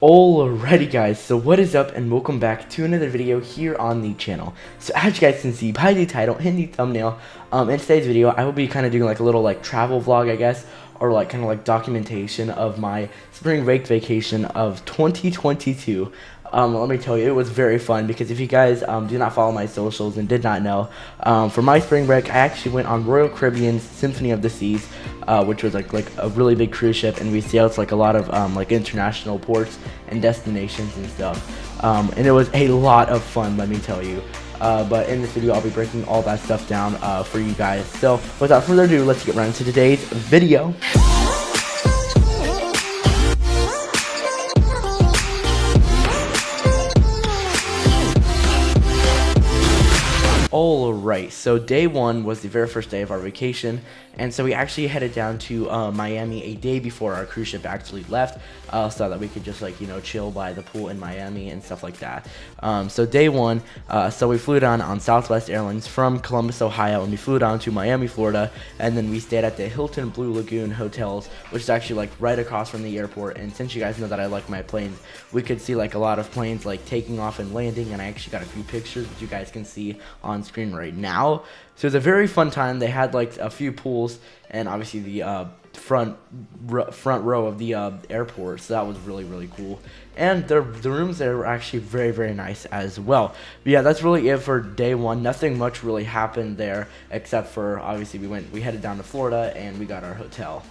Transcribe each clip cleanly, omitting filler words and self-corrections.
Alrighty guys, so what is up and welcome back to another video here on the channel. So as you guys can see by the title and the thumbnail, in today's video I will be kind of doing like a little like travel vlog I guess, or like kind of like documentation of my spring break vacation of 2022. Let me tell you, it was very fun because if you guys do not follow my socials and did not know, for my spring break I actually went on Royal Caribbean's Symphony of the Seas, which was like a really big cruise ship, and we sailed to like a lot of like international ports and destinations and stuff, and it was a lot of fun, let me tell you. But in this video I'll be breaking all that stuff down for you guys. So without further ado, let's get right into today's video. Alright, so day one was the very first day of our vacation, and so we actually headed down to Miami a day before our cruise ship actually left, so that we could just like, you know, chill by the pool in Miami and stuff like that. So day one, so we flew down on Southwest Airlines from Columbus, Ohio, and we flew down to Miami, Florida, and then we stayed at the Hilton Blue Lagoon hotels, which is actually like right across from the airport. And since you guys know that I like my planes, we could see like a lot of planes like taking off and landing, and I actually got a few pictures which you guys can see on screen right now. So it was a very fun time. They had like a few pools and obviously the front row of the airport, so that was really cool. And the rooms there were actually very nice as well. But yeah, that's really it for day one. Nothing much really happened there except for obviously we headed down to Florida and we got our hotel.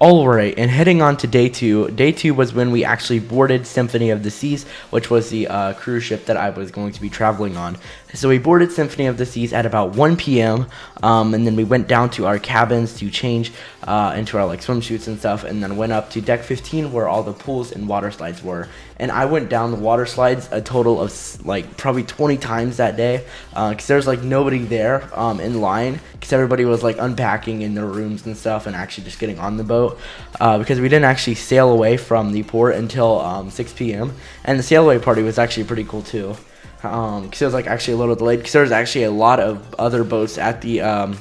Alright, and heading on to day two. Day two was when we actually boarded Symphony of the Seas, which was the cruise ship that I was going to be traveling on. So we boarded Symphony of the Seas at about 1 p.m. And then we went down to our cabins to change into our like swimsuits and stuff, and then went up to deck 15 where all the pools and water slides were. And I went down the water slides a total of like probably 20 times that day, because there's like nobody there in line, because everybody was like unpacking in their rooms and stuff and actually just getting on the boat, because we didn't actually sail away from the port until 6 p.m. and the sail away party was actually pretty cool too, because it was like actually a little delayed, because there was actually a lot of other boats at the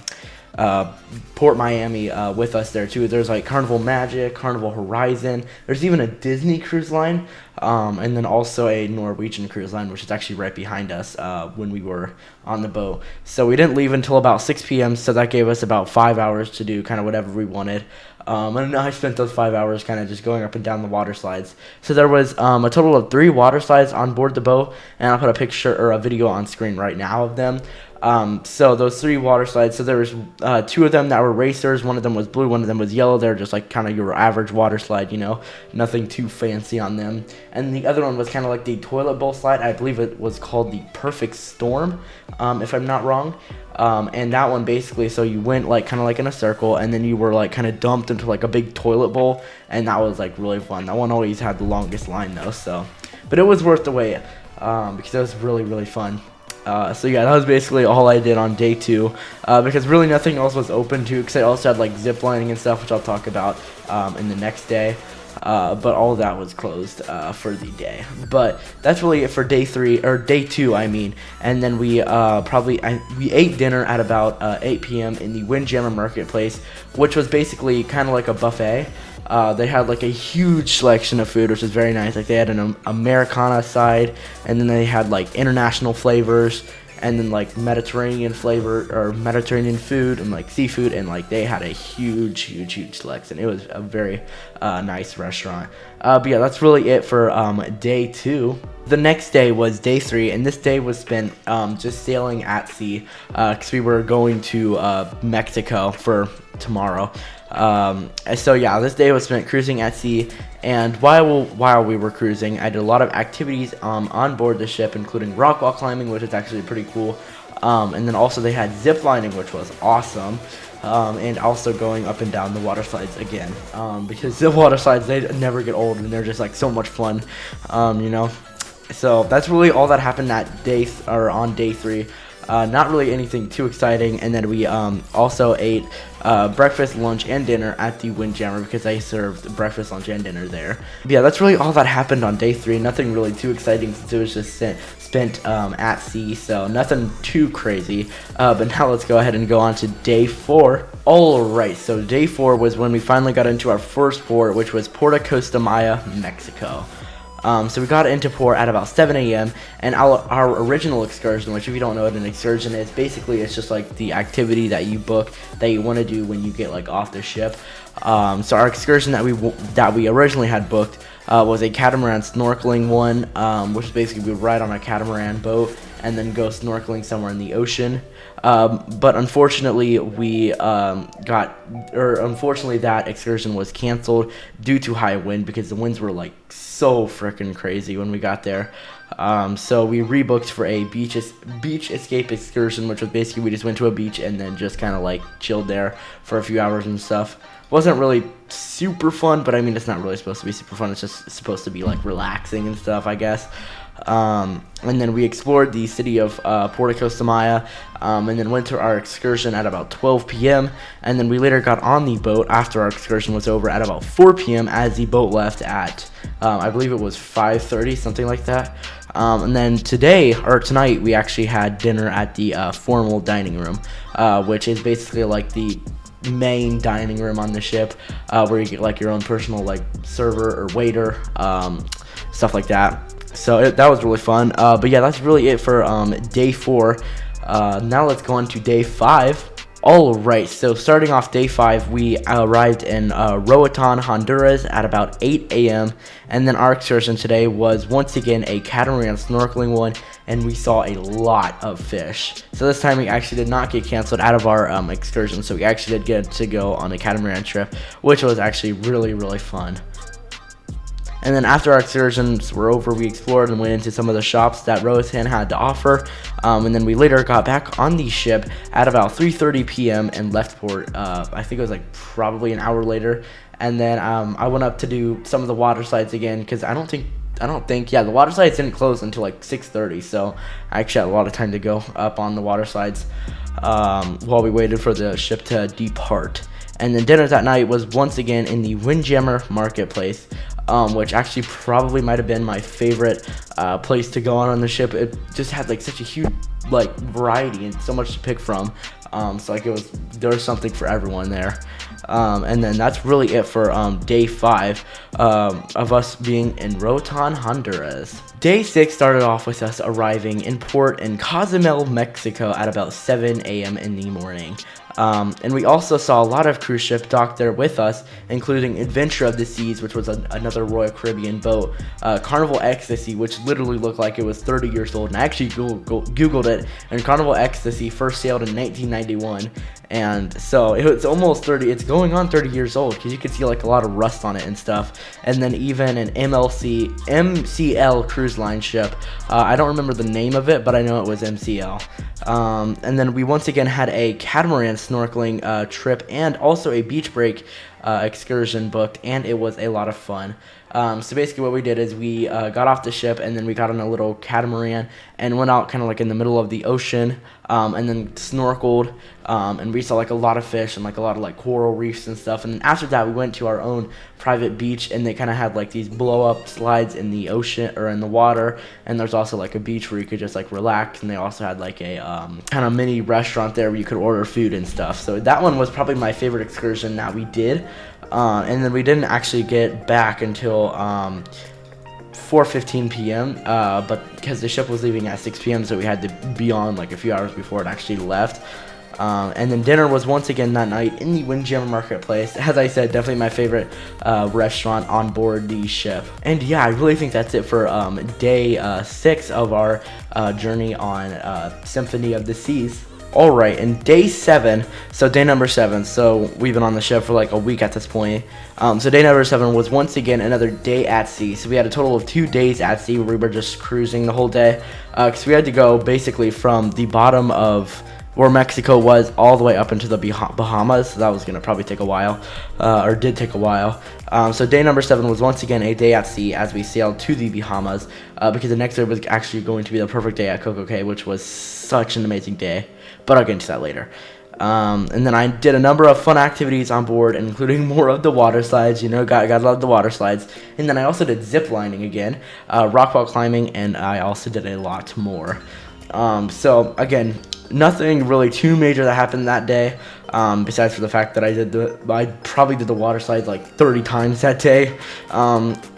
Port Miami with us there too. There's like Carnival Magic, Carnival Horizon, there's even a Disney cruise line, and then also a Norwegian cruise line, which is actually right behind us when we were on the boat. So we didn't leave until about 6 p.m. so that gave us about 5 hours to do kind of whatever we wanted. And I spent those 5 hours kind of just going up and down the water slides. So there was a total of 3 water slides on board the boat, and I'll put a picture or a video on screen right now of them. So those 3 water slides, so there was 2 of them that were racers, one of them was blue, one of them was yellow. They're just like kind of your average water slide, you know, nothing too fancy on them. And the other one was kind of like the toilet bowl slide. I believe it was called the Perfect Storm, if I'm not wrong. And that one basically, so you went like kind of like in a circle, and then you were like kind of dumped into like a big toilet bowl, and that was like really fun. That one always had the longest line though, so, but it was worth the wait, because it was really fun. So yeah, that was basically all I did on day 2, because really nothing else was open too, because I also had like zip lining and stuff, which I'll talk about in the next day. But all of that was closed for the day. But that's really it for day 3, or day 2 I mean. And then we we ate dinner at about 8 p.m. in the Windjammer Marketplace, which was basically kind of like a buffet. They had like a huge selection of food, which was very nice. Like they had an Americana side, and then they had like international flavors, and then like Mediterranean flavor or Mediterranean food and like seafood, and like they had a huge selection. It was a very nice restaurant. But yeah, that's really it for day 2. The next day was day 3, and this day was spent just sailing at sea, because we were going to Mexico for tomorrow. So yeah, this day was spent cruising at sea, and while we were cruising, I did a lot of activities on board the ship, including rock wall climbing, which is actually pretty cool, and then also they had zip lining, which was awesome, and also going up and down the water slides again, because the water slides, they never get old, and they're just like so much fun, you know. So that's really all that happened that day, or on day 3. Not really anything too exciting. And then we also ate breakfast, lunch, and dinner at the Windjammer, because I served breakfast, lunch, and dinner there. But yeah, that's really all that happened on day 3. Nothing really too exciting, since it was just spent at sea, so nothing too crazy. But now let's go ahead and go on to day 4. Alright, so day 4 was when we finally got into our first port, which was Puerto Costa Maya, Mexico. So we got into port at about 7 a.m. and our original excursion, which if you don't know what an excursion is, basically it's just like the activity that you book that you want to do when you get like off the ship. So our excursion that we originally had booked was a catamaran snorkeling one, which is basically we would ride on a catamaran boat and then go snorkeling somewhere in the ocean. But unfortunately, unfortunately that excursion was canceled due to high wind because the winds were like so freaking crazy when we got there. So we rebooked for a beach escape excursion, which was basically we just went to a beach and then just kind of like chilled there for a few hours and stuff. Wasn't really super fun, but I mean it's not really supposed to be super fun. It's just supposed to be like relaxing and stuff, I guess. And then we explored the city of Puerto Maya, and then went to our excursion at about 12 p.m. And then we later got on the boat after our excursion was over at about 4 p.m. as the boat left at I believe it was 5:30, something like that. And then tonight we actually had dinner at the formal dining room, which is basically like the main dining room on the ship, where you get like your own personal like server or waiter, stuff like that. So that was really fun. But yeah, that's really it for day 4. Now let's go on to day 5. All right, so starting off day 5, we arrived in Roatan, Honduras at about 8 a.m. And then our excursion today was once again a catamaran snorkeling one, and we saw a lot of fish. So this time we actually did not get canceled out of our excursion, so we actually did get to go on a catamaran trip, which was actually really, really fun. And then after our excursions were over, we explored and went into some of the shops that Roatan had to offer. And then we later got back on the ship at about 3:30 p.m. and left port. I think it was like probably an hour later. And then I went up to do some of the water slides again because I don't think the water slides didn't close until like 6:30. So I actually had a lot of time to go up on the water slides while we waited for the ship to depart. And then dinner that night was once again in the Windjammer Marketplace, which actually probably might have been my favorite place to go on the ship. It just had like such a huge like variety and so much to pick from. So like there was something for everyone there. And then that's really it for day 5 of us being in Roatan, Honduras. Day 6 started off with us arriving in port in Cozumel, Mexico at about 7 a.m. in the morning. And we also saw a lot of cruise ships docked there with us, including Adventure of the Seas, which was another Royal Caribbean boat, Carnival Ecstasy, which literally looked like it was 30 years old, and I actually Googled it, and Carnival Ecstasy first sailed in 1991, and so it's almost 30, it's going on 30 years old, because you can see like a lot of rust on it and stuff. And then even an MCL cruise line ship, I don't remember the name of it, but I know it was MCL. And then we once again had a catamaran snorkeling trip and also a beach break excursion booked, and it was a lot of fun. So basically what we did is we got off the ship, and then we got on a little catamaran and went out kind of like in the middle of the ocean, and then snorkeled, and we saw like a lot of fish and like a lot of like coral reefs and stuff. And then after that we went to our own private beach, and they kind of had like these blow up slides in the ocean or in the water, and there's also like a beach where you could just like relax, and they also had like a kind of mini restaurant there where you could order food and stuff. So that one was probably my favorite excursion that we did. And then we didn't actually get back until 4:15 p.m. But because the ship was leaving at 6 p.m., so we had to be on like a few hours before it actually left. And then dinner was once again that night in the Windjammer Marketplace. As I said, definitely my favorite restaurant on board the ship. And yeah, I really think that's it for day 6 of our journey on Symphony of the Seas. Alright, and day 7, so day number 7, so we've been on the ship for like a week at this point. So day number 7 was once again another day at sea. So we had a total of 2 days at sea where we were just cruising the whole day. Because we had to go basically from the bottom of where Mexico was all the way up into the Bahamas. So that was going to probably take a while, or did take a while. So day number 7 was once again a day at sea as we sailed to the Bahamas, because the next day was actually going to be the perfect day at Coco Cay, which was such an amazing day. But I'll get into that later. And then I did a number of fun activities on board, including more of the water slides. You know, gotta love the water slides. And then I also did zip lining again, rock wall climbing, and I also did a lot more. So again, nothing really too major that happened that day, besides for the fact that I probably did the water slides like 30 times that day.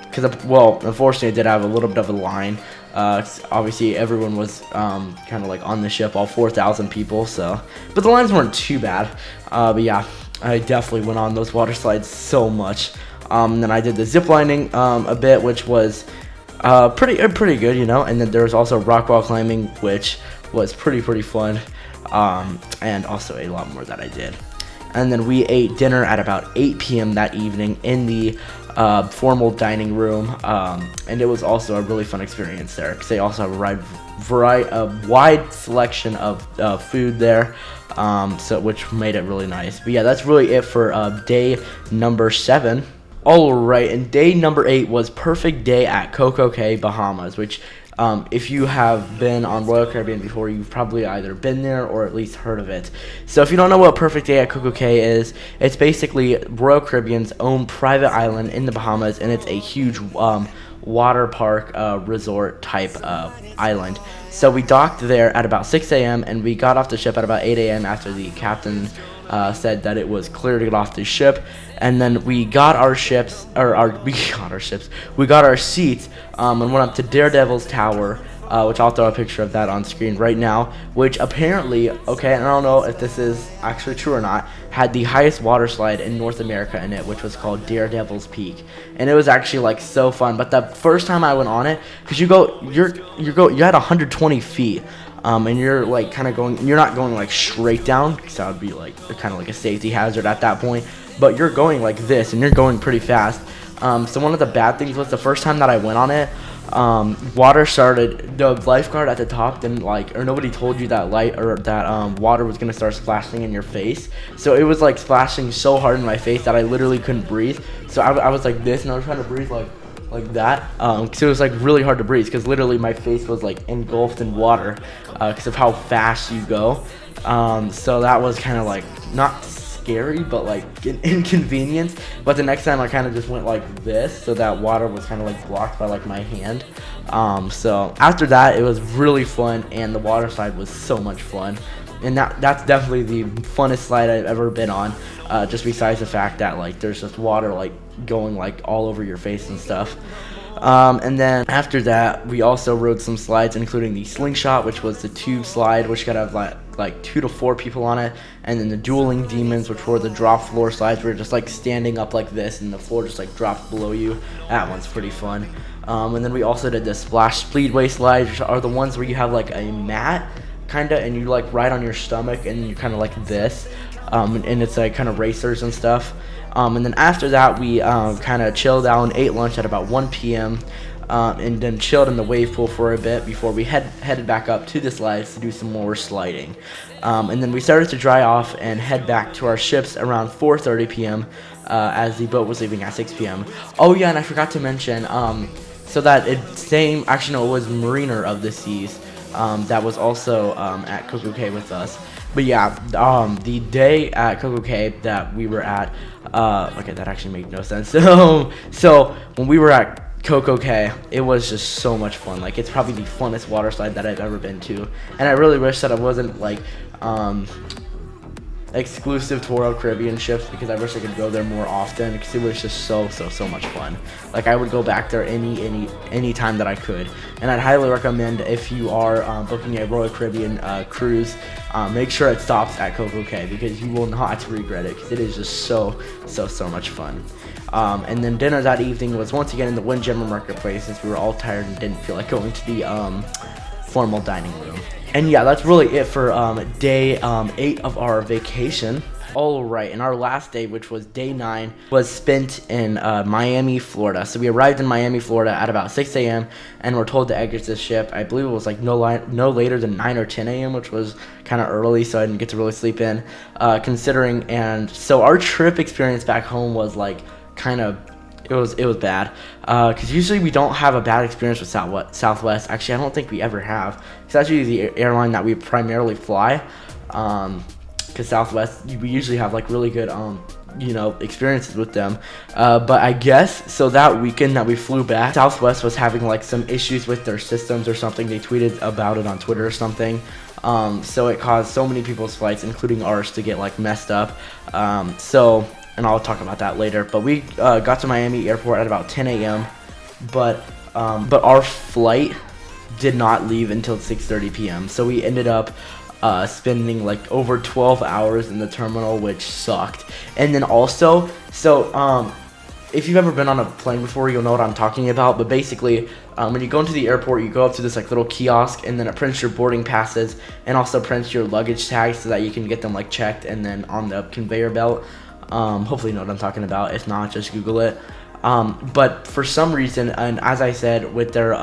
because well, unfortunately, I did have a little bit of a line. Obviously, everyone was kind of like on the ship, all 4,000 people. So, but the lines weren't too bad. But yeah, I definitely went on those water slides so much. And then I did the zip lining a bit, which was pretty good, you know. And then there was also rock wall climbing, which was pretty fun, and also a lot more that I did. And then we ate dinner at about 8 p.m. that evening in the formal dining room, and it was also a really fun experience there because they also have a wide selection of food there, so which made it really nice. But yeah, that's really it for day number 7. Alright, and day number 8 was perfect day at Coco Cay, Bahamas, which if you have been on Royal Caribbean before, you've probably either been there or at least heard of it. So if you don't know what Perfect Day at Coco Cay is, it's basically Royal Caribbean's own private island in the Bahamas, and it's a huge water park resort type island. So we docked there at about 6 a.m. and we got off the ship at about 8 a.m. after the captain said that it was clear to get off the ship. And then we got our seats, and went up to Daredevil's Tower, which I'll throw a picture of that on screen right now, which apparently, okay, and I don't know if this is actually true or not, had the highest water slide in North America in it, which was called Daredevil's Peak. And it was actually like so fun. But the first time I went on it, because you're at 120 feet. And you're like kind of going, you're not going like straight down, because that would be like kind of like a safety hazard at that point, but you're going like this and you're going pretty fast. So one of the bad things was the first time that I went on it, water started, the lifeguard at the top didn't like, or nobody told you that water was going to start splashing in your face. So it was like splashing so hard in my face that I literally couldn't breathe. So I was like this, and I was trying to breathe like that, because it was like really hard to breathe, because literally my face was like engulfed in water because of how fast you go. So that was kind of like not scary, but like an inconvenience. But the next time I kind of just went like this, so that water was kind of like blocked by like my hand. So after that, it was really fun, and the water slide was so much fun. And that's definitely the funnest slide I've ever been on, just besides the fact that like there's just water like going like all over your face and stuff. And then after that, we also rode some slides, including the slingshot, which was the tube slide, which could have like 2 to 4 people on it, and then the dueling demons, which were the drop floor slides, where you're just like standing up like this and the floor just like drops below you. That one's pretty fun. And then we also did the splash speedway slides, which are the ones where you have like a mat kinda, and you like ride on your stomach, and you're kind of like this, and it's like kind of racers and stuff. And then after that, we kind of chilled out and ate lunch at about 1 p.m. And then chilled in the wave pool for a bit before we headed back up to the slides to do some more sliding. And then we started to dry off and head back to our ships around 4:30 p.m. As the boat was leaving at 6 p.m. Oh yeah, and I forgot to mention, so that it was Mariner of the Seas that was also at Coco Cay with us. But yeah, the day at Coco Cay that we were at, okay, that actually made no sense. So when we were at Coco Cay, it was just so much fun. Like, it's probably the funnest water slide that I've ever been to, and I really wish that it wasn't like exclusive to Royal Caribbean ships, because I wish I could go there more often, because it was just so much fun. Like, I would go back there any time that I could. And I'd highly recommend, if you are booking a Royal Caribbean cruise, make sure it stops at Coco Cay, because you will not regret it, because it is just so much fun. And then dinner that evening was once again in the Windjammer Marketplace, since we were all tired and didn't feel like going to the formal dining room. And yeah, that's really it for day 8 of our vacation. Alright, and our last day, which was day 9, was spent in Miami, Florida. So we arrived in Miami, Florida at about 6 a.m. and were told to exit the ship. I believe it was like no later than 9 or 10 a.m., which was kind of early, so I didn't get to really sleep in, considering. And so our trip experience back home was like kind of, it was bad, because usually we don't have a bad experience with Southwest. Actually, I don't think we ever have, because that's usually the airline that we primarily fly, because Southwest, we usually have like really good experiences with them. But I guess, so that weekend that we flew back, Southwest was having like some issues with their systems or something. They tweeted about it on Twitter or something. So it caused so many people's flights, including ours, to get like messed up. And I'll talk about that later. But we got to Miami airport at about 10 a.m. but our flight did not leave until 6:30 p.m. So we ended up spending like over 12 hours in the terminal, which sucked. And then also, so if you've ever been on a plane before, you'll know what I'm talking about. But basically, when you go into the airport, you go up to this like little kiosk, and then it prints your boarding passes and also prints your luggage tags so that you can get them like checked and then on the conveyor belt. Hopefully you know what I'm talking about. If not, just Google it. But for some reason, and as I said, with their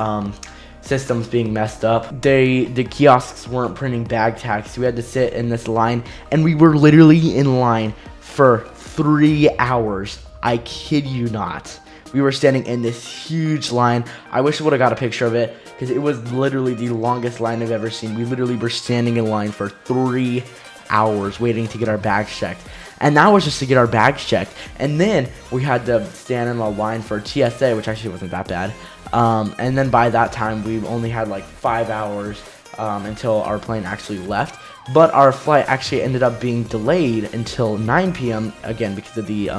systems being messed up, the kiosks weren't printing bag tags, so we had to sit in this line, and we were literally in line for 3 hours. I kid you not. We were standing in this huge line. I wish I would have got a picture of it, because it was literally the longest line I've ever seen. We literally were standing in line for 3 hours waiting to get our bags checked. And that was just to get our bags checked. And then we had to stand in a line for TSA, which actually wasn't that bad. And then by that time, we only had like 5 hours until our plane actually left. But our flight actually ended up being delayed until 9 p.m. again because of the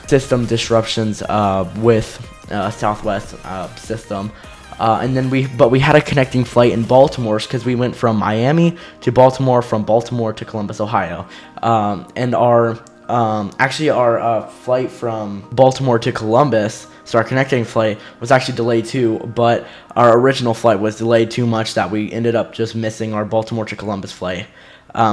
system disruptions with Southwest system. And then we had a connecting flight in Baltimore because we went from Miami to Baltimore, from Baltimore to Columbus, Ohio. And our flight from Baltimore to Columbus, so our connecting flight was actually delayed too, but our original flight was delayed too much that we ended up just missing our Baltimore to Columbus flight.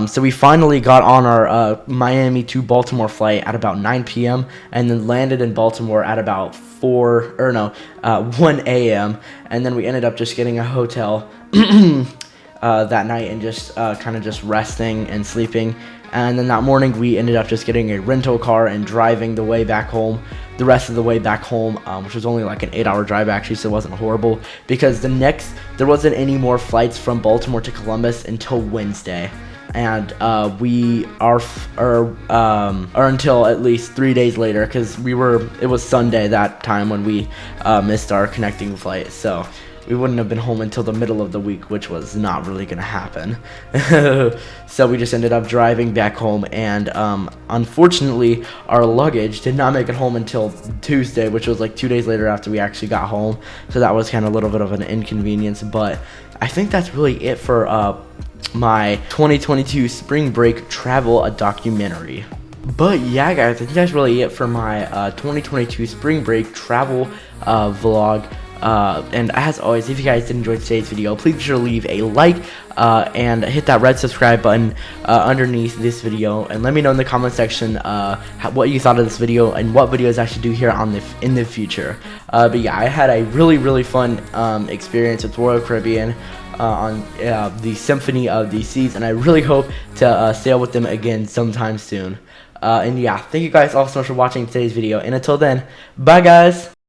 So we finally got on our Miami to Baltimore flight at about 9 p.m. and then landed in Baltimore at about 1 a.m. And then we ended up just getting a hotel that night and just kind of just resting and sleeping. And then that morning we ended up just getting a rental car and driving the way back home. The rest of the way back home, which was only like an 8-hour drive actually, so it wasn't horrible, because there wasn't any more flights from Baltimore to Columbus until Wednesday. And or until at least 3 days later, because it was Sunday that time when we missed our connecting flight, so we wouldn't have been home until the middle of the week, which was not really gonna happen. So we just ended up driving back home, and unfortunately our luggage did not make it home until Tuesday, which was like 2 days later after we actually got home. So that was kind of a little bit of an inconvenience, but I think that's really it for my 2022 spring break travel documentary. But yeah, guys, I think that's really it for my 2022 spring break travel vlog. And as always, if you guys did enjoy today's video, please be sure to leave a like and hit that red subscribe button underneath this video, and let me know in the comment section what you thought of this video and what videos I should do here in the future. But yeah, I had a really fun experience with Royal Caribbean on the Symphony of the Seas, and I really hope to sail with them again sometime soon. And yeah, thank you guys all so much for watching today's video, and until then, bye guys.